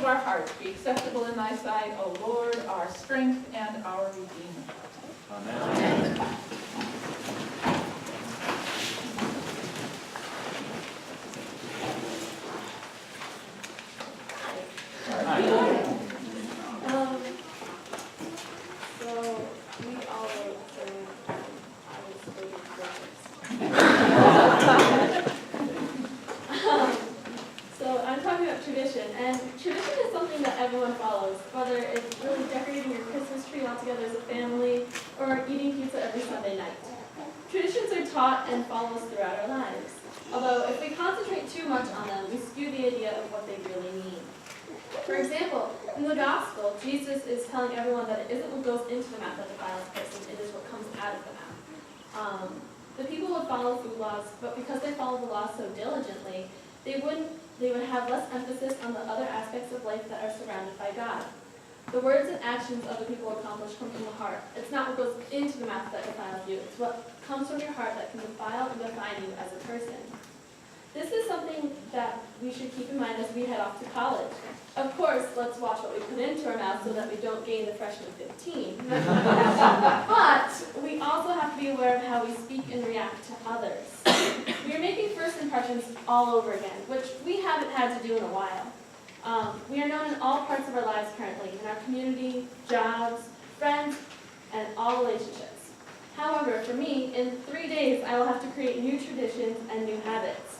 of our hearts be acceptable in thy sight, O Lord, our strength and our Redeemer. Amen. So we all wrote saying I was voting for breakfast. So I'm talking about tradition, and tradition is something that everyone follows, whether it's really decorating your Christmas tree all together as a family or eating pizza every Sunday night. Traditions are taught and followed throughout our lives, although if we concentrate too much on them, we skew the idea of what they really mean. For example, in the gospel, Jesus is telling everyone that it isn't what goes into the mouth that defiles a person, it is what comes out of the mouth. The people would follow food laws, but because they followed the laws so diligently, they would have less emphasis on the other aspects of life that are surrounded by God. The words and actions other people accomplish come from the heart. It's not what goes into the mouth that defiles you, it's what comes from your heart that can defile and define you as a person. This is something that we should keep in mind as we head off to college. Of course, let's watch what we put into our mouth so that we don't gain the freshman 15. But we also have to be aware of how we speak and react to others. We are making first impressions all over again, which we haven't had to do in a while. We are known in all parts of our lives currently, in our community, jobs, friends, and all relationships. However, for me, in 3 days, I will have to create new traditions and new habits.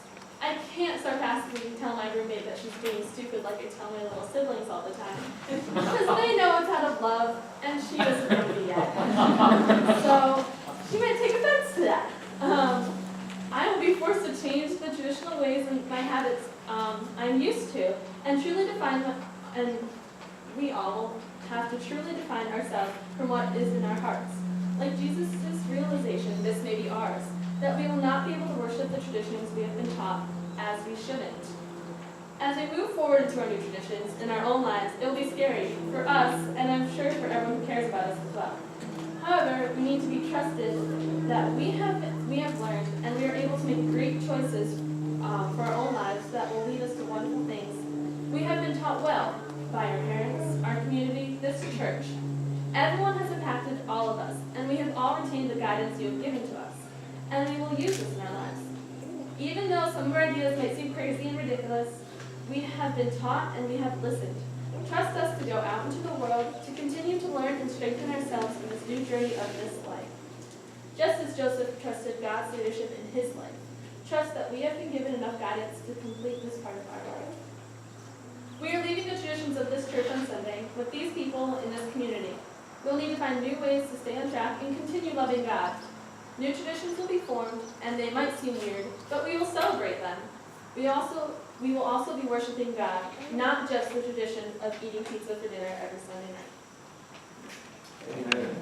I can't sarcastically tell my roommate that she's being stupid like I tell my little siblings all the time. Because they know it's out of love, and she doesn't know me yet. So, she might take offense to that. I will be forced to change the traditional ways and my habits I'm used to, and truly define what, and we all will have to truly define ourselves from what is in our hearts. Like Jesus' realization, this may be ours, that we will not be able to worship the traditions we have been taught as we shouldn't. As we move forward into our new traditions in our own lives, it will be scary for us, and I'm sure for everyone who cares about us as well. However, we need to be trusted that we have learned, and we are able to make great choices for our own lives that will lead us to wonderful things. We have been taught well by our parents, our community, this church. Everyone has impacted all of us, and we have all retained the guidance you have given to us, and we will use this in our lives. Even though some of our ideas might seem crazy and ridiculous, we have been taught and we have listened. Trust us to go out into the world, to continue to learn and strengthen ourselves in this new journey of this life. Just as Joseph trusted God's leadership in his life, trust that we have been given enough guidance to complete this part of our life. We are leaving the traditions of this church on Sunday with these people in this community. We'll need to find new ways to stay on track and continue loving God. New traditions will be formed, and they might seem weird, but we will celebrate them. We will also be worshiping God, not just the tradition of eating pizza for dinner every Sunday night. Amen.